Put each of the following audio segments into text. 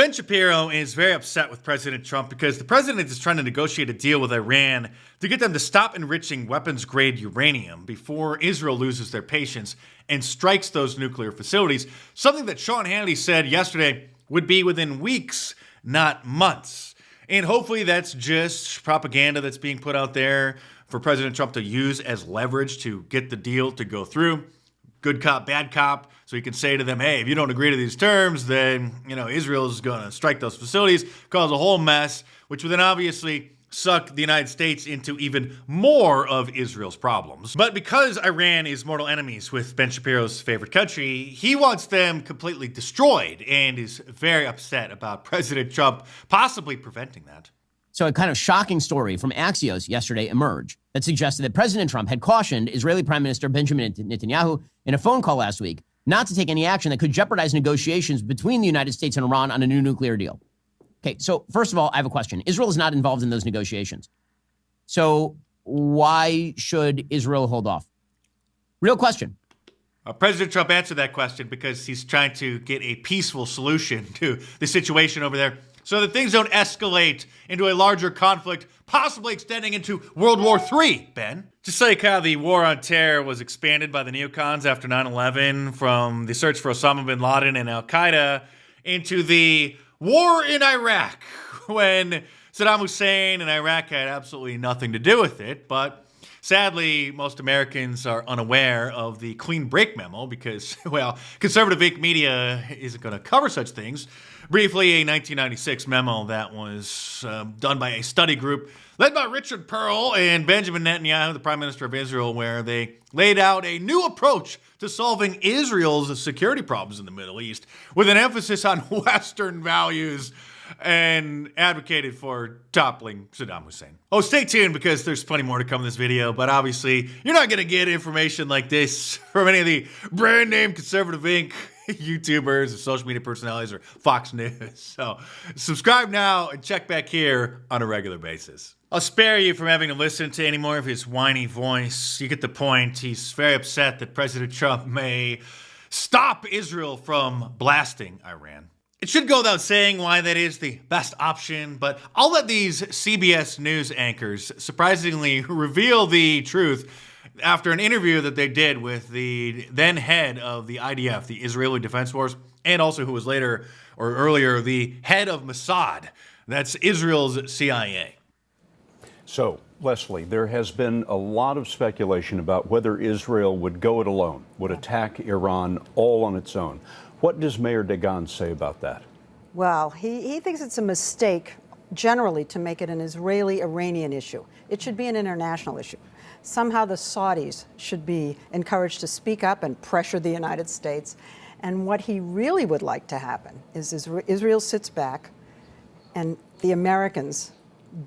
Ben Shapiro is very upset with President Trump because the president is trying to negotiate a deal with Iran to get them to stop enriching weapons-grade uranium before Israel loses their patience and strikes those nuclear facilities, something that Sean Hannity said yesterday would be within weeks, not months. And hopefully that's just propaganda that's being put out there for President Trump to use as leverage to get the deal to go through. Good cop, bad cop. So he can say to them, hey, if you don't agree to these terms, then, Israel's going to strike those facilities, cause a whole mess, which would then obviously suck the United States into even more of Israel's problems. But because Iran is mortal enemies with Ben Shapiro's favorite country, he wants them completely destroyed and is very upset about President Trump possibly preventing that. So a kind of shocking story from Axios yesterday emerged that suggested that President Trump had cautioned Israeli Prime Minister Benjamin Netanyahu in a phone call last week not to take any action that could jeopardize negotiations between the United States and Iran on a new nuclear deal. Okay, so first of all, I have a question. Israel is not involved in those negotiations. So why should Israel hold off? Real question. President Trump answered that question because he's trying to get a peaceful solution to the situation over there so that things don't escalate into a larger conflict, possibly extending into World War III, Ben. Just like how the war on terror was expanded by the neocons after 9/11 from the search for Osama bin Laden and al-Qaeda into the war in Iraq, when Saddam Hussein and Iraq had absolutely nothing to do with it. But sadly, most Americans are unaware of the clean break memo because, well, conservative Inc. media isn't going to cover such things. Briefly, a 1996 memo that was done by a study group led by Richard Pearl and Benjamin Netanyahu, the Prime Minister of Israel, where they laid out a new approach to solving Israel's security problems in the Middle East with an emphasis on Western values and advocated for toppling Saddam Hussein. Oh, stay tuned because there's plenty more to come in this video, but obviously you're not going to get information like this from any of the brand name Conservative Inc. YouTubers or social media personalities or Fox News. So subscribe now and check back here on a regular basis. I'll spare you from having to listen to any more of his whiny voice. You get the point. He's very upset that President Trump may stop Israel from blasting Iran. It should go without saying why that is the best option, but I'll let these CBS News anchors surprisingly reveal the truth after an interview that they did with the then head of the IDF, the Israeli Defense Force, and also who was later or earlier the head of Mossad. That's Israel's CIA. So, Leslie, there has been a lot of speculation about whether Israel would go it alone, would attack Iran all on its own. What does Mayor Dagan say about that? Well, he thinks it's a mistake generally to make it an Israeli-Iranian issue. It should be an international issue. Somehow the Saudis should be encouraged to speak up and pressure the United States. And what he really would like to happen is Israel sits back and the Americans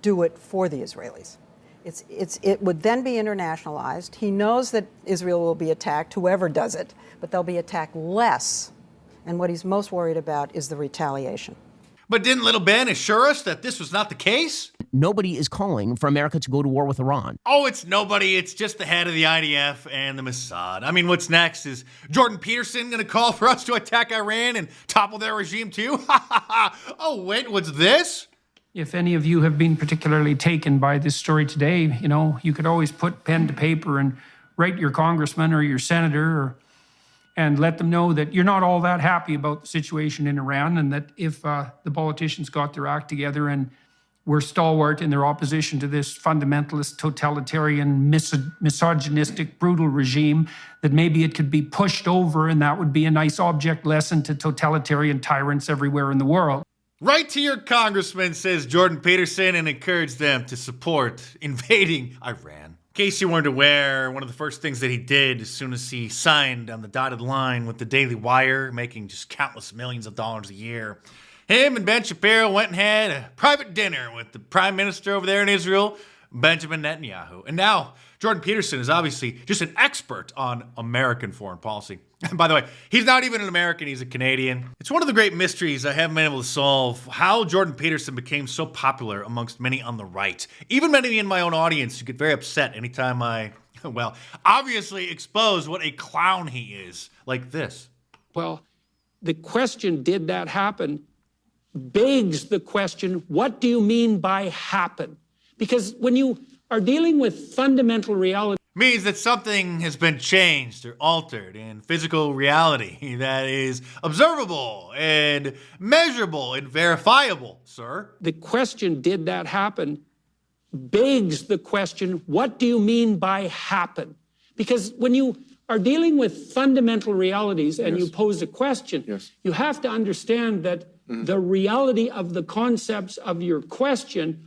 do it for the Israelis. It would then be internationalized. He knows that Israel will be attacked, whoever does it, but they'll be attacked less. And what he's most worried about is the retaliation. But didn't little Ben assure us that this was not the case? Nobody is calling for America to go to war with Iran. Oh, it's nobody. It's just the head of the IDF and the Mossad. I mean, what's next? Is Jordan Peterson going to call for us to attack Iran and topple their regime too? Oh, wait, what's this? If any of you have been particularly taken by this story today, you could always put pen to paper and write your congressman or your senator and let them know that you're not all that happy about the situation in Iran, and that if the politicians got their act together and were stalwart in their opposition to this fundamentalist, totalitarian, misogynistic, brutal regime, that maybe it could be pushed over and that would be a nice object lesson to totalitarian tyrants everywhere in the world. Write to your congressman, says Jordan Peterson, and encourage them to support invading Iran. In case you weren't aware, one of the first things that he did as soon as he signed on the dotted line with the Daily Wire, making just countless millions of dollars a year, him and Ben Shapiro went and had a private dinner with the prime minister over there in Israel, Benjamin Netanyahu. And now Jordan Peterson is obviously just an expert on American foreign policy. And by the way, he's not even an American, he's a Canadian. It's one of the great mysteries I haven't been able to solve, how Jordan Peterson became so popular amongst many on the right. Even many in my own audience who get very upset anytime I, well, obviously expose what a clown he is, like this. Well, the question, did that happen, begs the question, what do you mean by happen? Because when you are dealing with fundamental reality, means that something has been changed or altered in physical reality that is observable and measurable and verifiable, sir. the question, did that happen, begs the question, what do you mean by happen? Because when you are dealing with fundamental realities and you pose a question, you have to understand that the reality of the concepts of your question,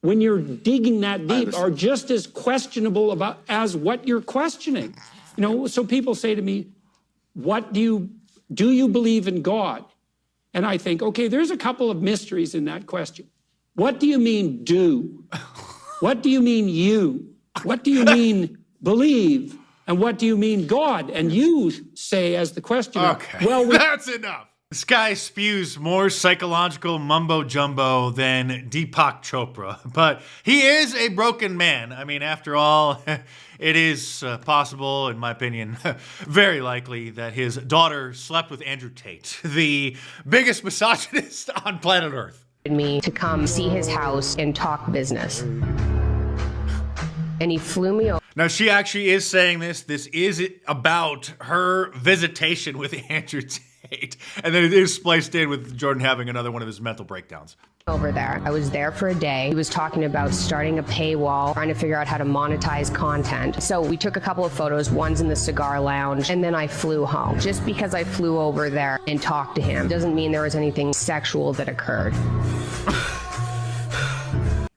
when you're digging that deep, are just as questionable as what you're questioning. You know, so people say to me, do you believe in God? And I think, okay, there's a couple of mysteries in that question. What do you mean do? What do you mean you? What do you mean believe? And what do you mean God? And you say as the questioner, okay, well, that's enough. This guy spews more psychological mumbo jumbo than Deepak Chopra, but he is a broken man. I mean, after all, it is possible, in my opinion, very likely that his daughter slept with Andrew Tate, the biggest misogynist on planet Earth. Me to come see his house and talk business. And he flew me over. Now, she actually is saying this. This is about her visitation with Andrew Tate. And then it is spliced in with Jordan having another one of his mental breakdowns. Over there. I was there for a day. He was talking about starting a paywall, trying to figure out how to monetize content. So we took a couple of photos. One's in the cigar lounge, and then I flew home. Just because I flew over there and talked to him doesn't mean there was anything sexual that occurred.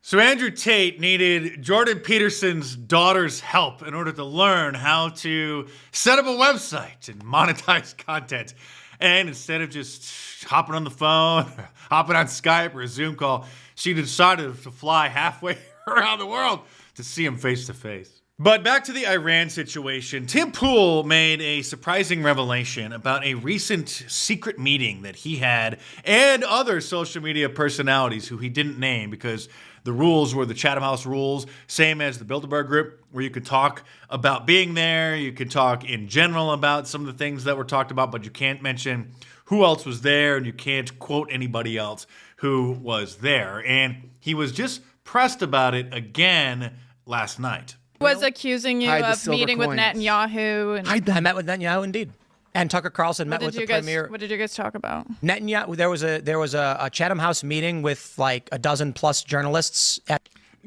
So Andrew Tate needed Jordan Peterson's daughter's help in order to learn how to set up a website and monetize content. And instead of just hopping on the phone, hopping on Skype or a Zoom call, she decided to fly halfway around the world to see him face to face. But back to the Iran situation, Tim Pool made a surprising revelation about a recent secret meeting that he had and other social media personalities who he didn't name because the rules were the Chatham House rules, same as the Bilderberg Group, where you could talk about being there, you could talk in general about some of the things that were talked about, but you can't mention who else was there and you can't quote anybody else who was there. And he was just pressed about it again last night. Was accusing you of meeting with Netanyahu. And I met with Netanyahu indeed, and Tucker Carlson met with the premier. What did you guys talk about? Netanyahu. There was a Chatham House meeting with like a dozen plus journalists.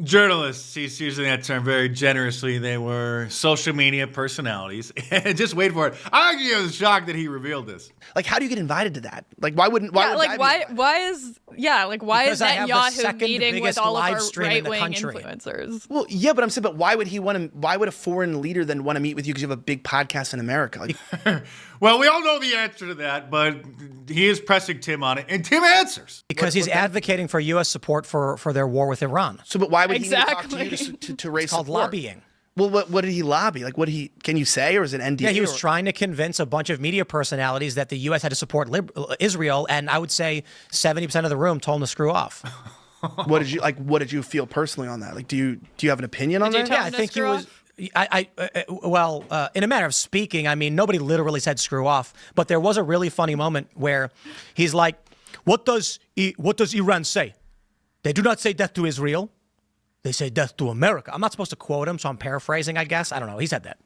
Journalists, he's using that term very generously. They were social media personalities. And just wait for it. I actually was shocked that he revealed this. Like, how do you get invited to that? Like, why is Netanyahu meeting with all of our right-wing influencers? Well, yeah, but I'm saying, but why would a foreign leader then want to meet with you because you have a big podcast in America? Like, well, we all know the answer to that, but he is pressing Tim on it, and Tim answers. Because he's advocating for U.S. support for their war with Iran. So, but why would he need to talk to you to raise it's called support? Lobbying. Well, what did he lobby? Like, can you say, or is it NDA? Yeah, he was trying to convince a bunch of media personalities that the U.S. had to support Israel, and I would say 70% of the room told him to screw off. What did you feel personally on that? Like, do you have an opinion on that? Yeah, I think he was. In a manner of speaking, I mean, nobody literally said screw off, but there was a really funny moment where he's like, what does Iran say? They do not say death to Israel. They say death to America. I'm not supposed to quote him, so I'm paraphrasing, I guess. I don't know. He said that.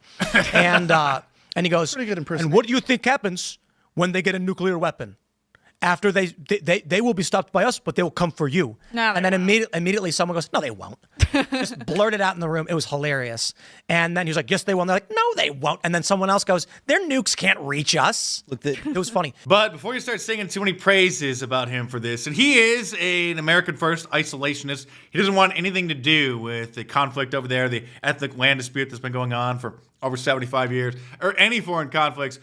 And he goes, pretty good impersonation. And what do you think happens when they get a nuclear weapon? After they will be stopped by us, but they will come for you. No, and then immediately someone goes, no, they won't. Just blurted out in the room. It was hilarious. And then he was like, yes, they will. And they're like, no, they won't. And then someone else goes, their nukes can't reach us. It was funny. But before you start singing too many praises about him for this, and he is an American first isolationist. He doesn't want anything to do with the conflict over there, the ethnic land dispute that's been going on for over 75 years, or any foreign conflicts.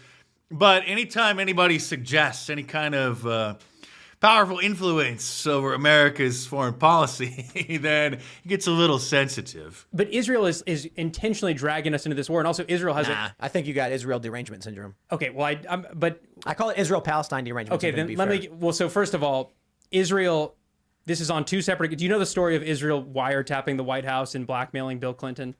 But anytime anybody suggests any kind of powerful influence over America's foreign policy, then he gets a little sensitive. But Israel is intentionally dragging us into this war, and also Israel has I think you got Israel derangement syndrome. Okay, well, I call it Israel-Palestine derangement syndrome. Okay, then well, so first of all, Israel, this is on two separate. Do you know the story of Israel wiretapping the White House and blackmailing Bill Clinton?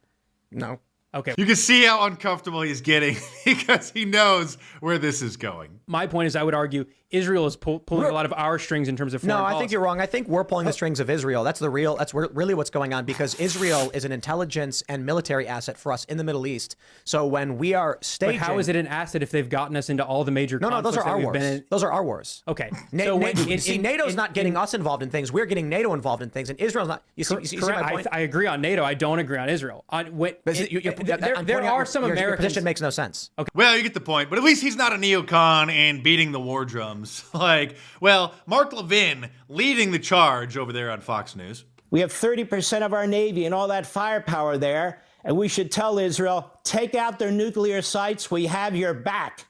No. Okay. You can see how uncomfortable he's getting because he knows where this is going. My point is, I would argue Israel is pulling a lot of our strings in terms of foreign policy. I think you're wrong. I think we're pulling the strings of Israel. That's really what's going on, because Israel is an intelligence and military asset for us in the Middle East. So when we are staging... But how is it an asset if they've gotten us into all the major conflicts? No, those are our wars. Those are our wars. Okay. NATO's not getting us involved in things. We're getting NATO involved in things, and Israel's not. You see my point? I agree on NATO. I don't agree on Israel. There are some Americans... Your position makes no sense. Okay. Well, you get the point, but at least he's not a neocon and beating the war drums. Mark Levin leading the charge over there on Fox News. We have 30% of our Navy and all that firepower there, and we should tell Israel, take out their nuclear sites. We have your back.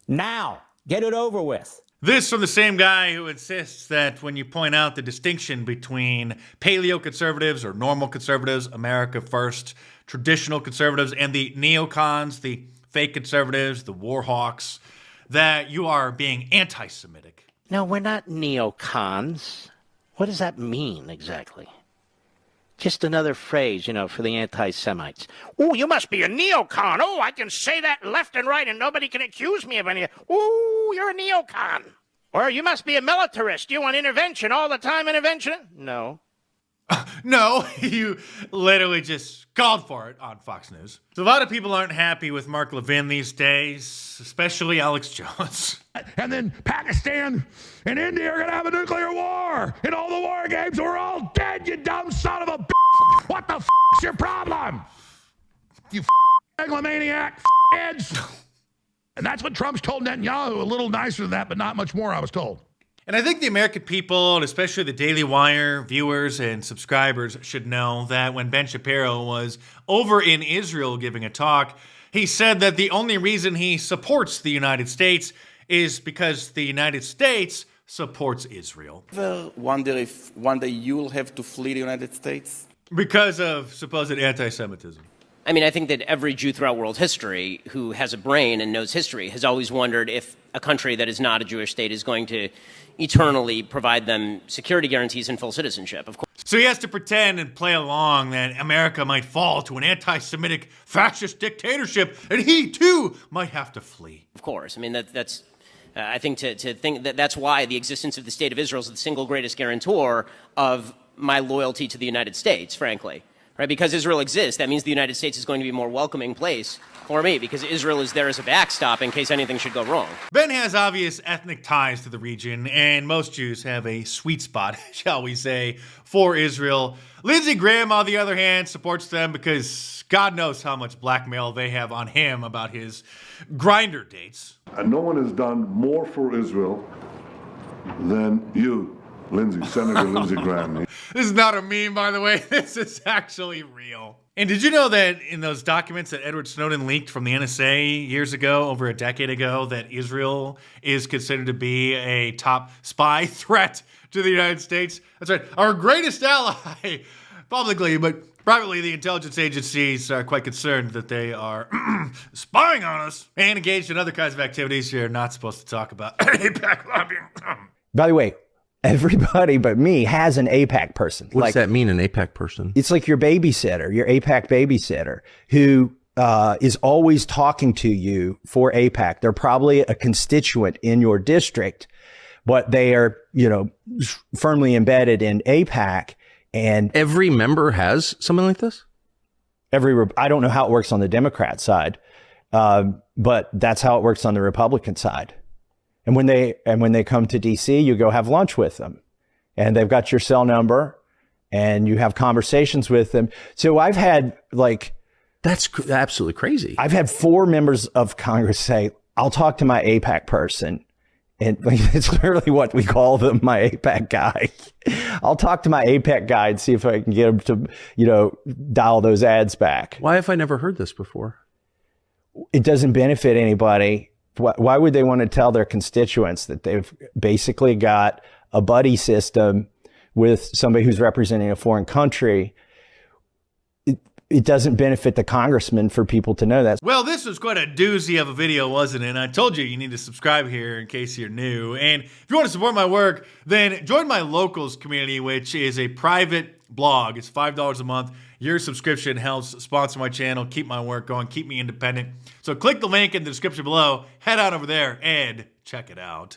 Now, get it over with. This from the same guy who insists that when you point out the distinction between paleo-conservatives or normal conservatives, America first, traditional conservatives, and the neocons, the fake conservatives, the war hawks, that you are being anti-Semitic. No, we're not neocons. What does that mean exactly? Just another phrase, for the anti-Semites. Oh, you must be a neocon. Oh, I can say that left and right and nobody can accuse me of any. Oh, you're a neocon. Or you must be a militarist. You want intervention all the time, intervention? No. No, you literally just called for it on Fox News. So a lot of people aren't happy with Mark Levin these days, especially Alex Jones. And then Pakistan and India are going to have a nuclear war. And all the war games, we're all dead, you dumb son of a bitch. What the is your problem? You megalomaniac heads. And that's what Trump's told Netanyahu, a little nicer than that, but not much more, I was told. And I think the American people, and especially the Daily Wire viewers and subscribers, should know that when Ben Shapiro was over in Israel giving a talk, he said that the only reason he supports the United States is because the United States supports Israel. Ever wonder if one day you'll have to flee the United States? Because of supposed anti-Semitism. I mean, I think that every Jew throughout world history who has a brain and knows history has always wondered if a country that is not a Jewish state is going to eternally provide them security guarantees and full citizenship. Of course. So he has to pretend and play along that America might fall to an anti-Semitic fascist dictatorship, and he too might have to flee. Of course. I mean, that's I think to think that that's why the existence of the state of Israel is the single greatest guarantor of my loyalty to the United States, frankly. Right? Because Israel exists, that means the United States is going to be a more welcoming place for me, because Israel is there as a backstop in case anything should go wrong. Ben has obvious ethnic ties to the region, and most Jews have a sweet spot, shall we say, for Israel. Lindsey Graham, on the other hand, supports them because God knows how much blackmail they have on him about his Grindr dates. And no one has done more for Israel than you, Senator Lindsey Graham. This is not a meme, by the way. This is actually real. And did you know that in those documents that Edward Snowden leaked from the NSA years ago, over a decade ago, that Israel is considered to be a top spy threat to the United States? That's right, our greatest ally, publicly, but privately, the intelligence agencies are quite concerned that they are spying on us and engaged in other kinds of activities you're not supposed to talk about. AIPAC lobbying. By the way, everybody but me has an AIPAC person. What does that mean, an AIPAC person? It's like your babysitter, your AIPAC babysitter, who is always talking to you for AIPAC. They're probably a constituent in your district, but they are, firmly embedded in AIPAC. And every member has something like this? I don't know how it works on the Democrat side, but that's how it works on the Republican side. And when they come to DC, you go have lunch with them, and they've got your cell number, and you have conversations with them. So I've had that's absolutely crazy. I've had 4 members of Congress say, "I'll talk to my AIPAC person," and it's literally what we call them, my AIPAC guy. I'll talk to my AIPAC guy and see if I can get him to, dial those ads back. Why have I never heard this before? It doesn't benefit anybody. Why would they want to tell their constituents that they've basically got a buddy system with somebody who's representing a foreign country? It doesn't benefit the congressman for people to know that. Well, this was quite a doozy of a video, wasn't it? And I told you need to subscribe here in case you're new. And if you want to support my work, then join my Locals community, which is a private blog. It's $5 a month. Your subscription helps sponsor my channel, keep my work going, keep me independent. So click the link in the description below, head on over there, and check it out.